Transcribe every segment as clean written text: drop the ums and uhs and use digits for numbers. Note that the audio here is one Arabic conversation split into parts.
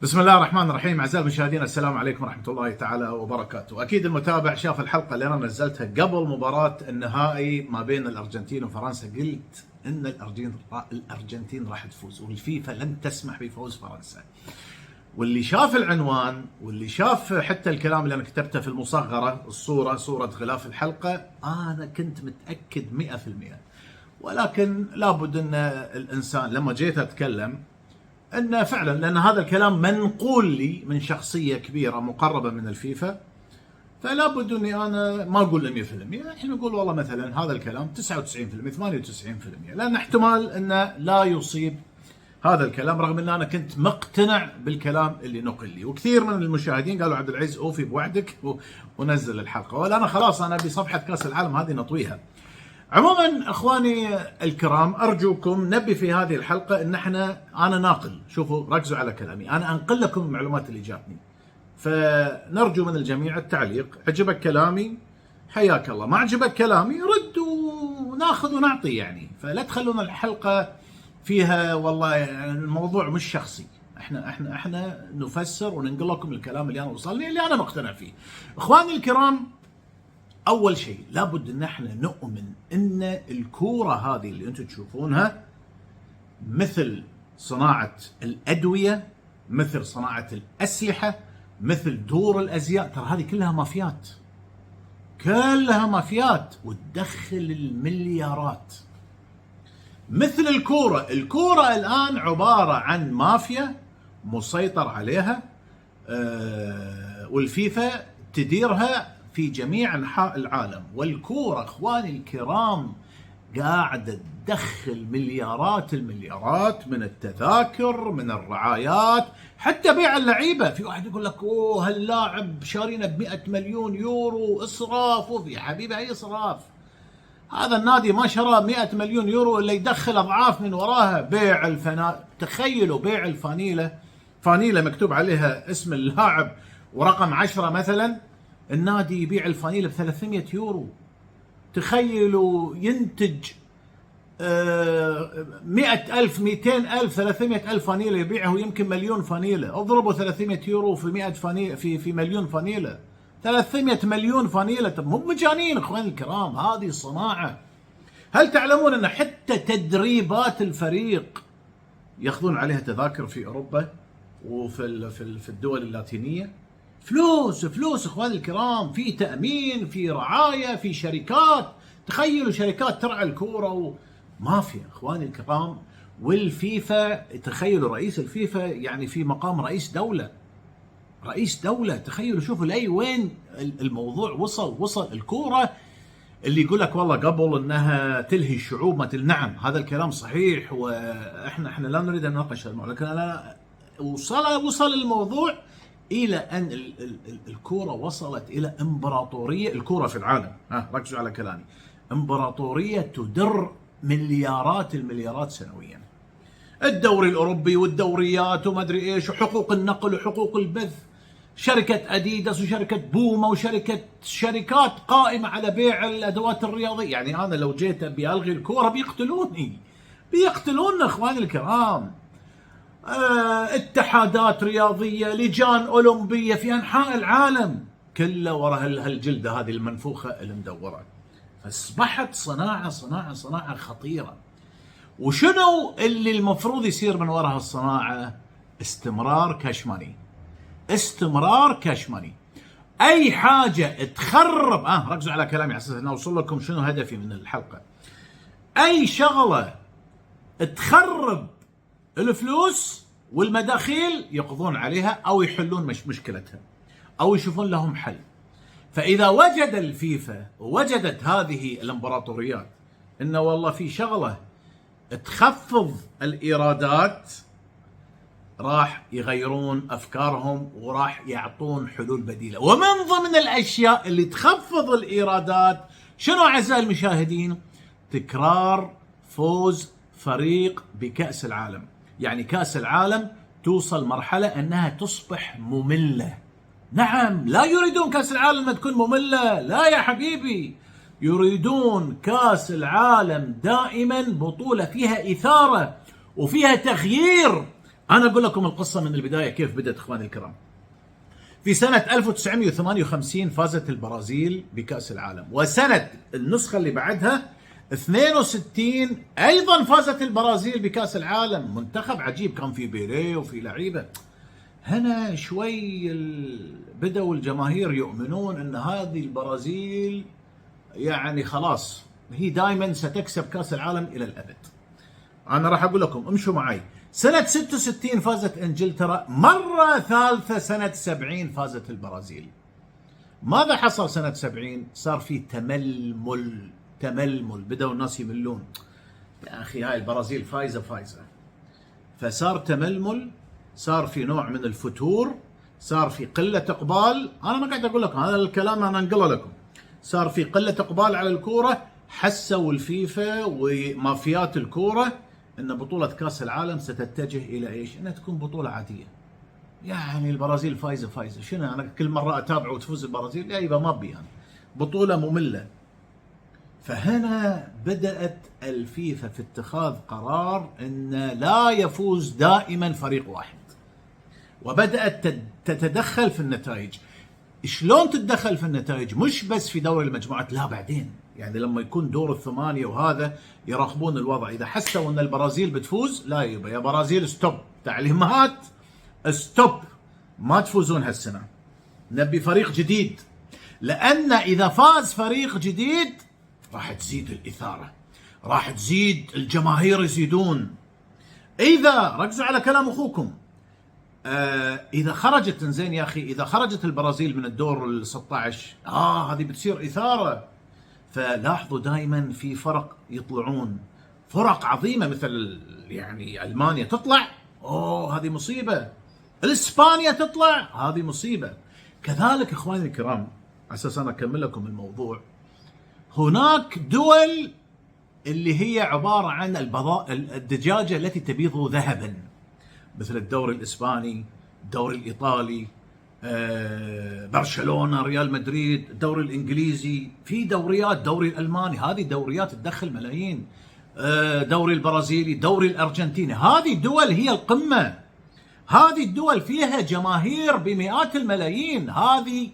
بسم الله الرحمن الرحيم. أعزائي المشاهدين، السلام عليكم ورحمة الله تعالى وبركاته. أكيد المتابع شاف الحلقة اللي أنا نزلتها قبل مباراة النهائي ما بين الأرجنتين وفرنسا. قلت إن الأرجنتين راح تفوز والفيفا لن تسمح بفوز فرنسا. واللي شاف العنوان واللي شاف حتى الكلام اللي أنا كتبته في المصغرة، صورة غلاف الحلقة، أنا كنت متأكد 100%. ولكن لابد أن الإنسان لما جيت أتكلم أنه فعلا، لأن هذا الكلام منقول لي من شخصية كبيرة مقربة من الفيفا، فلا بد أني أنا ما أقول 100%. احنا نقول والله مثلا هذا الكلام 99%، 98%، لأن احتمال أنه لا يصيب هذا الكلام، رغم أن أنا كنت مقتنع بالكلام اللي نقل لي. وكثير من المشاهدين قالوا عبد العزيز أوفي بوعدك ونزل الحلقة، ولا أنا خلاص أنا بصفحة كأس العالم هذه نطويها. عموما اخواني الكرام، ارجوكم نبي في هذه الحلقه ان انا ناقل، شوفوا ركزوا على كلامي، انا انقل لكم المعلومات اللي جاتني، فنرجو من الجميع التعليق. عجبك كلامي حياك الله، ما عجبك كلامي رد وناخذ ونعطي يعني. فلا تخلون الحلقه فيها والله يعني الموضوع مش شخصي، احنا نفسر وننقل لكم الكلام اللي انا وصلني، اللي انا مقتنع فيه. اخواني الكرام، أول شيء لابد أن احنا نؤمن أن الكورة هذه اللي أنتم تشوفونها مثل صناعة الأدوية، مثل صناعة الأسلحة، مثل دور الأزياء، ترى هذه كلها مافيات، كلها مافيات وتدخل المليارات. مثل الكورة الآن عبارة عن مافيا مسيطر عليها، والفيفا تديرها في جميع أنحاء العالم. والكورة اخواني الكرام قاعدة تدخل مليارات المليارات من التذاكر، من الرعايات، حتى بيع اللعيبة. في واحد يقول لك اوه هاللاعب شارينه ب100 مليون يورو، اسراف. يا حبيبي اي اسراف؟ هذا النادي ما شرى 100 مليون يورو الا يدخل اضعاف من وراها. بيع تخيلوا بيع فانيلة مكتوب عليها اسم اللاعب ورقم 10 مثلا، النادي يبيع الفانيلة ب300 يورو. تخيلوا ينتج 100,000 200,000 300,000 فانيلة يبيعه، يمكن مليون فانيلة. اضربوا 300 يورو في 100 فانيلة في مليون فانيلة، 300 مليون فانيلة. طب مو مجانين اخواني الكرام، هذه صناعة. هل تعلمون ان حتى تدريبات الفريق ياخذون عليها تذاكر في اوروبا وفي الدول اللاتينية؟ فلوس اخواني الكرام، في تأمين، في رعاية، في شركات. تخيلوا شركات ترعى الكورة ومافيا اخواني الكرام. والفيفا تخيلوا رئيس الفيفا يعني في مقام رئيس دولة. تخيلوا شوفوا لأي وين الموضوع وصل الكورة. اللي يقول لك والله قبل انها تلهي الشعوب ما نعم، هذا الكلام صحيح، واحنا لا نريد ان نناقش الموضوع، لكن انا وصل الموضوع إلى أن الكورة وصلت إلى إمبراطورية. الكورة في العالم، ركزوا على كلامي، إمبراطورية تدر مليارات المليارات سنويا. الدوري الأوروبي والدوريات وما أدري إيش، وحقوق النقل وحقوق البث، شركة أديداس وشركة بوما شركات قائمة على بيع الأدوات الرياضية. يعني أنا لو جيت أبي ألغي الكورة بيقتلوننا أخواني الكرام. اتحادات رياضية، لجان أولمبية في أنحاء العالم، كلها وراء هالجلدة هذه المنفوخة المدورة. فاصبحت صناعة خطيرة. وشنو اللي المفروض يصير من وراء هالصناعة؟ استمرار كاش ماني. أي حاجة تخرب، ركزوا على كلامي على أساس أن أوصل لكم شنو هدفي من الحلقة. أي شغلة تخرب الفلوس والمداخيل يقضون عليها أو يحلون مشكلتها أو يشوفون لهم حل. فإذا وجد الفيفا ووجدت هذه الامبراطوريات إنه والله في شغلة تخفض الإيرادات، راح يغيرون أفكارهم وراح يعطون حلول بديلة. ومن ضمن الأشياء اللي تخفض الإيرادات شنو أعزائي المشاهدين؟ تكرار فوز فريق بكأس العالم. يعني كأس العالم توصل مرحلة أنها تصبح مملة. نعم، لا يريدون كأس العالم أن تكون مملة، لا يا حبيبي، يريدون كأس العالم دائما بطولة فيها إثارة وفيها تغيير. انا اقول لكم القصه من البدايه كيف بدات اخواني الكرام. في سنه 1958 فازت البرازيل بكاس العالم، وسنه النسخه اللي بعدها 62 ايضا فازت البرازيل بكاس العالم. منتخب عجيب، كان في بيليه وفي لعيبه. هنا شوي بدأوا الجماهير يؤمنون ان هذه البرازيل يعني خلاص هي دائما ستكسب كاس العالم الى الابد. انا راح اقول لكم امشوا معي. سنة 66 فازت انجلترا، مرة ثالثة سنة 70 فازت البرازيل. ماذا حصل سنة 70؟ صار في تململ، بدأوا الناس يملون. يا اخي هاي البرازيل فايزة. فصار تململ، صار في نوع من الفتور، صار في قلة اقبال. انا ما قاعد اقول لكم هذا الكلام، انا انقله لكم. صار في قلة اقبال على الكورة. حسوا الفيفا ومافيات الكورة ان بطولة كاس العالم ستتجه الى ايش؟ انها تكون بطولة عادية. يعني البرازيل فايزة، شنو انا كل مرة اتابع وتفوز البرازيل؟ يا يبا ما ابي يعني. بطولة مملة. فهنا بدأت الفيفا في اتخاذ قرار ان لا يفوز دائما فريق واحد. وبدأت تتدخل في النتائج. شلون تتدخل في النتائج؟ مش بس في دور المجموعات، لا بعدين يعني لما يكون دور الثمانية وهذا يراقبون الوضع. إذا حسوا أن البرازيل بتفوز، لا يبا يا برازيل ستوب، تعليمات ستوب، ما تفوزون هالسنة، نبي فريق جديد. لأن إذا فاز فريق جديد راح تزيد الإثارة، راح تزيد الجماهير يزيدون. إذا ركزوا على كلام أخوكم، إذا خرجت زين يا أخي، إذا خرجت البرازيل من الدور ال 16 هذه بتصير إثارة. فلاحظوا دائما في فرق يطلعون، فرق عظيمة مثل يعني ألمانيا تطلع، هذه مصيبة. إسبانيا تطلع، هذه مصيبة. كذلك إخواني الكرام، على أساس أنا أكمل لكم الموضوع، هناك دول اللي هي عبارة عن الدجاجة التي تبيض ذهبا، مثل الدوري الإسباني، الدوري الإيطالي، برشلونة، ريال مدريد، الدوري الإنجليزي، في دوريات، دوري الألماني، هذه دوريات تدخل ملايين، دوري البرازيلي، دوري الأرجنتيني. هذه الدول هي القمة، هذه الدول فيها جماهير بمئات الملايين. هذه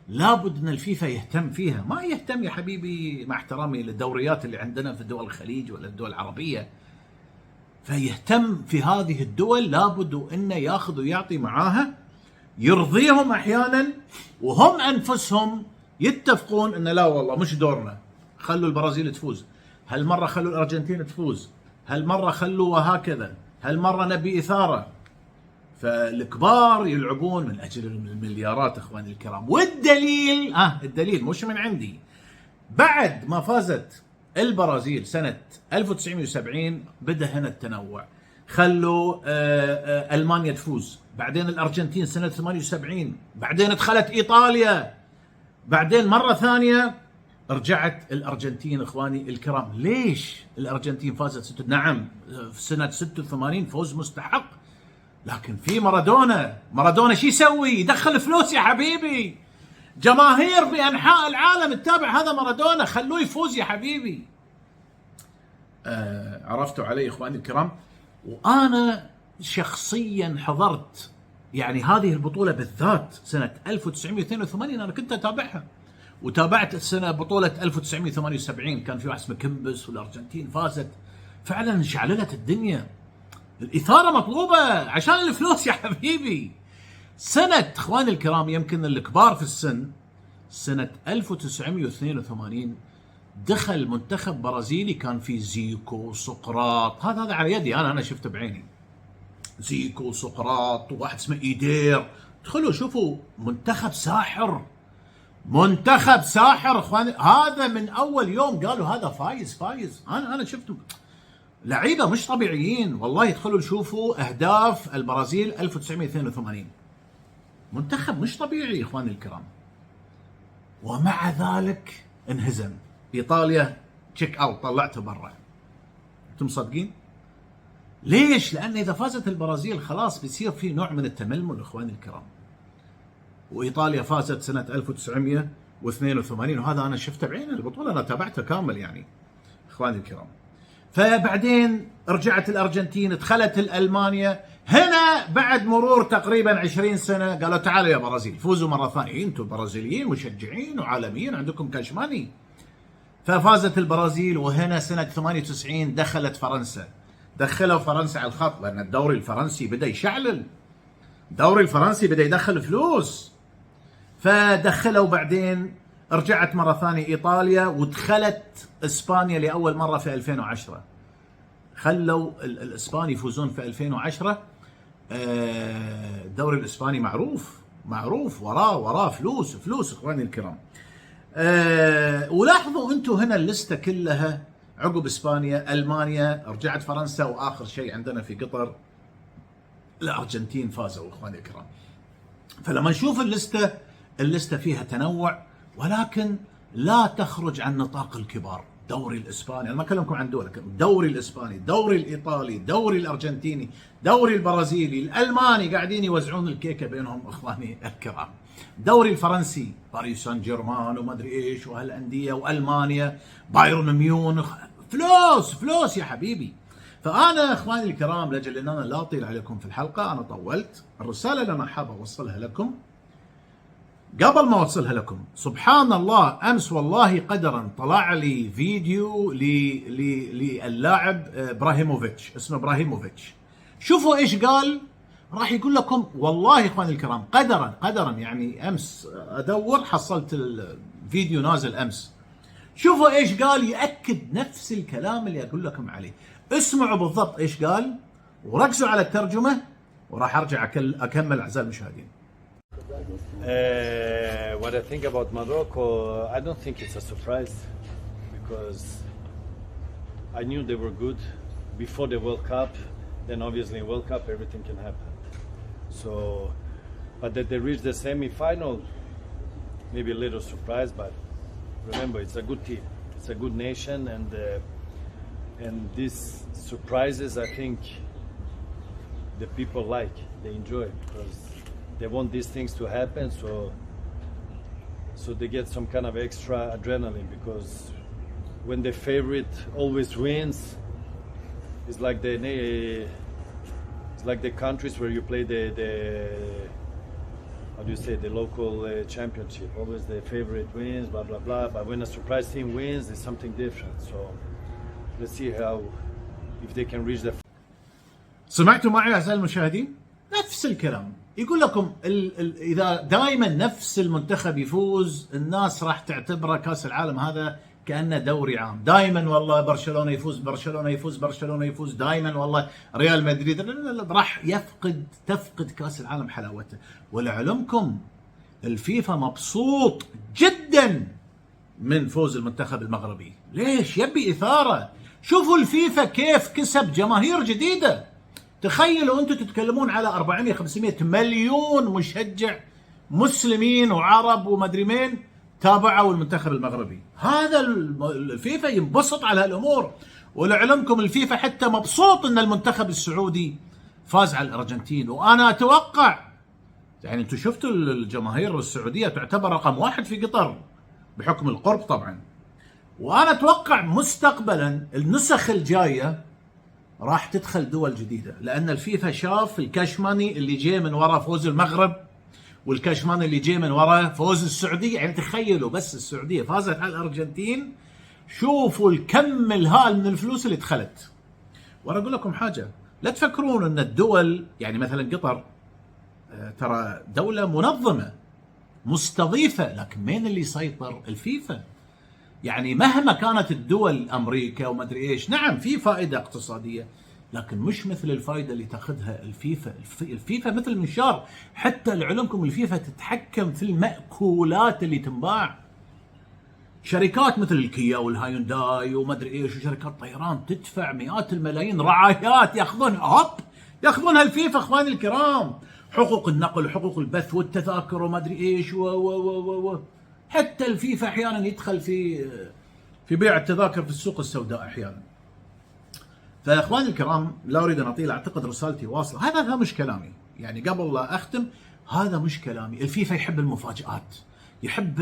لابد أن الفيفا يهتم فيها، ما يهتم يا حبيبي مع احترامي للدوريات اللي عندنا في دول الخليج ولا الدول العربية. فيهتم في هذه الدول، لابد أنه ياخذ ويعطي معاها، يرضيهم أحيانا، وهم أنفسهم يتفقون أن لا والله مش دورنا، خلوا البرازيل تفوز، هالمرة خلوا الأرجنتين تفوز، هالمرة خلوا وهكذا، هالمرة نبي إثارة. فالكبار يلعبون من أجل المليارات إخواني الكرام. والدليل الدليل مش من عندي، بعد ما فازت البرازيل سنة 1970 بدأ هنا التنوع. خلوا ألمانيا تفوز، بعدين الأرجنتين سنة 78، بعدين دخلت إيطاليا، بعدين مرة ثانية رجعت الأرجنتين. إخواني الكرام، ليش الأرجنتين فازت؟ نعم في سنة 86 فوز مستحق، لكن في مارادونا شو يسوي؟ يدخل فلوس يا حبيبي، جماهير بأنحاء العالم تتابع هذا مارادونا، خلوه يفوز يا حبيبي. عرفتوا علي إخواني الكرام؟ وأنا شخصيا حضرت يعني هذه البطولة بالذات سنة 1982، أنا كنت أتابعها، وتابعت السنة بطولة 1978 كان في واحد اسمه كمبس والأرجنتين فازت. فعلا شعللت الدنيا، الإثارة مطلوبة عشان الفلوس يا حبيبي. سنة إخواني الكرام، يمكن الكبار في السن، سنة 1982 دخل منتخب برازيلي، كان في زيكو، سقراط، هذا على يدي أنا شفته بعيني، زيكو، سقراط، وواحد اسمه إيدير. ادخلوا شوفوا، منتخب ساحر، منتخب ساحر إخواني. هذا من أول يوم قالوا هذا فايز. أنا شفته لعيبة مش طبيعيين والله. ادخلوا شوفوا أهداف البرازيل 1982، منتخب مش طبيعي إخواني الكرام. ومع ذلك انهزم. إيطاليا تشيك أوت، طلعته برا. أنتم صادقين؟ ليش؟ لأن إذا فازت البرازيل خلاص بيصير في نوع من التململ إخواني الكرام. وإيطاليا فازت سنة 1982، وهذا أنا شفته بعيني، البطولة أنا تابعتها كامل يعني إخواني الكرام. فبعدين رجعت الأرجنتين، دخلت الألمانيا، هنا بعد مرور تقريبا 20 سنه قالوا تعالوا يا برازيل فوزوا مره ثانيه، انتم برازيليين مشجعين وعالميين عندكم كاش ماني. ففازت البرازيل. وهنا سنه 98 دخلت فرنسا، دخلوا فرنسا على الخط لان الدوري الفرنسي بدا يشعلل، الدوري الفرنسي بدا يدخل فلوس. فدخلوا بعدين رجعت مره ثانيه ايطاليا، ودخلت اسبانيا لاول مره في 2010. خلوا الاسبان يفوزون في 2010. الدوري الاسباني معروف وراه فلوس اخواني الكرام. ولاحظوا انتم هنا اللسته كلها عقب اسبانيا المانيا، رجعت فرنسا، واخر شيء عندنا في قطر الارجنتين فازوا اخواني الكرام. فلما نشوف اللسته فيها تنوع، ولكن لا تخرج عن نطاق الكبار. الدوري الاسباني، انا ما اكلمكم عن دول، الدوري الاسباني، الدوري الايطالي، الدوري الارجنتيني، الدوري البرازيلي، الالماني قاعدين يوزعون الكيكه بينهم اخواني الكرام. الدوري الفرنسي باريس سان جيرمان وما ادري ايش وهالانديه، والمانيا بايرن ميونخ، فلوس يا حبيبي. فانا اخواني الكرام لاجل ان انا لا اطيل عليكم في الحلقه، انا طولت. الرساله اللي انا حاب اوصلها لكم قبل ما اوصلها لكم، سبحان الله امس والله قدرا طلع لي فيديو للاعب ابراهيموفيتش، اسمه ابراهيموفيتش. شوفوا ايش قال، راح يقول لكم والله اخواني الكرام قدرا يعني امس ادور حصلت الفيديو نازل امس. شوفوا ايش قال ياكد نفس الكلام اللي اقول لكم عليه. اسمعوا بالضبط ايش قال وركزوا على الترجمه، وراح ارجع اكمل اعزائي المشاهدين. What I think about Morocco, I don't think it's a surprise because I knew they were good before the World Cup. Then obviously in World Cup everything can happen. So, but that they reached the semi-final, maybe a little surprise. But remember, it's a good team, it's a good nation, and these surprises I think the people like, they enjoy because they want these things to happen, so they get some kind of extra adrenaline because when the favorite always wins, it's like the countries where you play the how do you say, the local championship. Always the favorite wins, blah blah blah. But when a surprise team wins, it's something different. So let's see if they can reach the. سمعتوا معي اعزائي المشاهدين؟ نفس الكلام يقول لكم اذا دائما نفس المنتخب يفوز، الناس راح تعتبره كاس العالم هذا كانه دوري عام. دائما والله برشلونه يفوز، دائما والله ريال مدريد راح تفقد كاس العالم حلاوته. ولعلمكم الفيفا مبسوط جدا من فوز المنتخب المغربي. ليش؟ يبي اثاره. شوفوا الفيفا كيف كسب جماهير جديده. تخيلوا انتم تتكلمون على 400-500 مليون مشجع مسلمين وعرب ومدري مين تابعوا المنتخب المغربي. هذا الفيفا ينبسط على هالامور. ولعلمكم الفيفا حتى مبسوط ان المنتخب السعودي فاز على الارجنتين. وانا اتوقع يعني انتم شفتوا الجماهير السعوديه تعتبر رقم 1 في قطر بحكم القرب طبعا. وانا اتوقع مستقبلا النسخ الجايه راح تدخل دول جديدة، لأن الفيفا شاف الكاشماني اللي جاي من وراء فوز المغرب والكاشماني اللي جاي من وراء فوز السعودية. يعني تخيلوا بس السعودية فازت على الأرجنتين، شوفوا الكم الهائل من الفلوس اللي دخلت. وأنا أقول لكم حاجة، لا تفكرون أن الدول يعني مثلا قطر ترى دولة منظمة مستضيفة، لكن مين اللي يسيطر؟ الفيفا. يعني مهما كانت الدول امريكا وما ادري ايش، نعم في فائده اقتصاديه، لكن مش مثل الفائده اللي تاخذها الفيفا. الفيفا مثل المنشار. حتى لعلمكم الفيفا تتحكم في المأكولات اللي تنباع. شركات مثل الكيا والهايونداي وما ادري ايش وشركات طيران تدفع مئات الملايين رعايات ياخذونها الفيفا اخواني الكرام. حقوق النقل وحقوق البث والتذاكر وما ادري ايش حتى الفيفا احيانا يدخل في بيع التذاكر في السوق السوداء احيانا. فاخواني الكرام لا اريد ان اطيل، اعتقد رسالتي واصله. هذا مش كلامي، يعني قبل لا اختم هذا مش كلامي. الفيفا يحب المفاجآت، يحب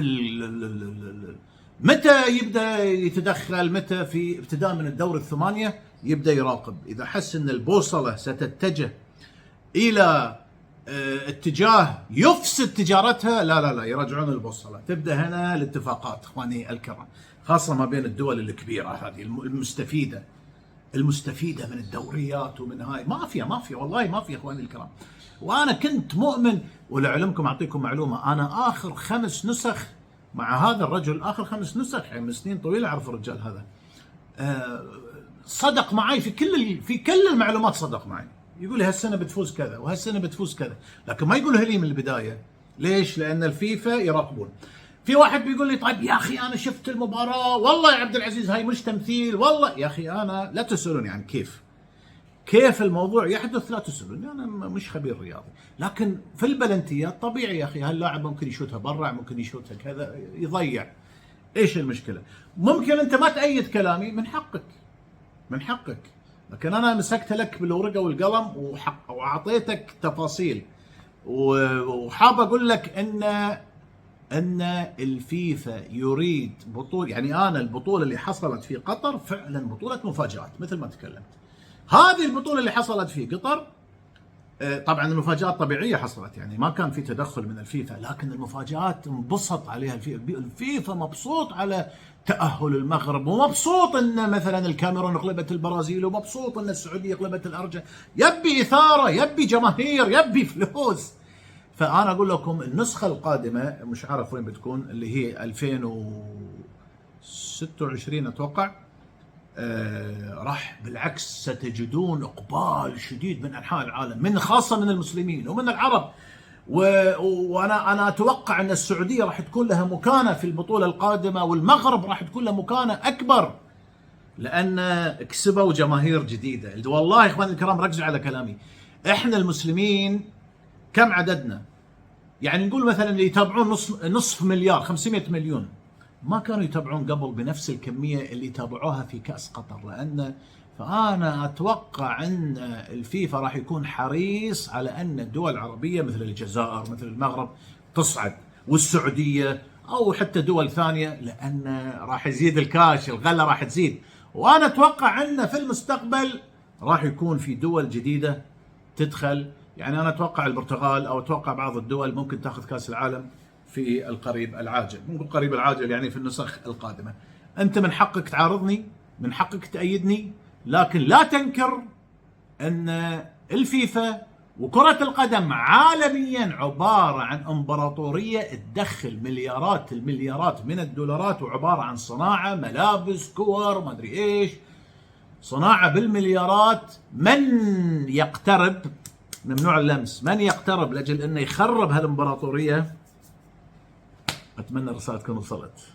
متى يبدا يتدخل، متى في ابتداء من الدور الثمانيه يبدا يراقب. اذا حس ان البوصله ستتجه الى اتجاه يفسد تجارتها، لا لا لا، يرجعون البوصله. تبدا هنا الاتفاقات اخواني الكرام، خاصه ما بين الدول الكبيره هذه المستفيده من الدوريات ومن هاي. مافيا والله مافيا اخواني الكرام. وانا كنت مؤمن، ولعلمكم اعطيكم معلومه، انا اخر 5 نسخ مع هذا الرجل، اخر 5 نسخ يعني من سنين طويله اعرف الرجال هذا، صدق معي في كل المعلومات، صدق معي. يقول لي هالسنه بتفوز كذا وهالسنه بتفوز كذا، لكن ما يقولها لي من البدايه. ليش؟ لان الفيفا يراقبون. في واحد بيقول لي طيب يا اخي انا شفت المباراه، والله يا عبد العزيز هاي مش تمثيل، والله يا اخي انا لا تسالوني عن كيف الموضوع يحدث، لا تسالوني، انا مش خبير رياضي. لكن في البلنتيات طبيعي يا اخي، هاللاعب ممكن يشوتها برا، ممكن يشوتها كذا، يضيع. ايش المشكله؟ ممكن انت ما تأيد كلامي، من حقك، لكن انا مسكت لك بالورقه والقلم واعطيتك تفاصيل، وحاب اقول لك ان الفيفا يريد بطوله. يعني انا البطوله اللي حصلت في قطر فعلا بطوله مفاجات مثل ما تكلمت. هذه البطوله اللي حصلت في قطر طبعا المفاجات طبيعيه حصلت، يعني ما كان في تدخل من الفيفا، لكن المفاجات انبسط عليها الفيفا مبسوط على تأهل المغرب، ومبسوط ان مثلا الكاميرون غلبت البرازيل، ومبسوط ان السعوديه غلبت الارجنتين. يبي اثاره، يبي جماهير، يبي فلوس. فانا اقول لكم النسخه القادمه مش عارف وين بتكون، اللي هي 2026 اتوقع، راح بالعكس ستجدون اقبال شديد من انحاء العالم، من خاصه من المسلمين ومن العرب. وانا اتوقع ان السعوديه راح تكون لها مكانه في البطوله القادمه، والمغرب راح تكون له مكانه اكبر، لان كسبوا جماهير جديده. والله يا اخواني الكرام ركزوا على كلامي، احنا المسلمين كم عددنا؟ يعني نقول مثلا اللي يتابعون نصف مليار، 500 مليون، ما كانوا يتابعون قبل بنفس الكميه اللي تابعوها في كاس قطر. فانا اتوقع ان الفيفا راح يكون حريص على ان الدول العربيه مثل الجزائر مثل المغرب تصعد، والسعوديه او حتى دول ثانيه، لان راح يزيد الكاش، الغله راح تزيد. وانا اتوقع ان في المستقبل راح يكون في دول جديده تدخل. يعني انا اتوقع البرتغال او اتوقع بعض الدول ممكن تاخذ كاس العالم في القريب العاجل، مو القريب العاجل يعني في النسخ القادمه. انت من حقك تعارضني، من حقك تأيدني، لكن لا تنكر ان الفيفا وكرة القدم عالميا عبارة عن امبراطورية تدخل المليارات من الدولارات، وعبارة عن صناعة ملابس كور ما ادري ايش، صناعة بالمليارات. من يقترب، ممنوع اللمس، من يقترب لاجل انه يخرب هالامبراطورية، اتمنى الرسالة تكون وصلت.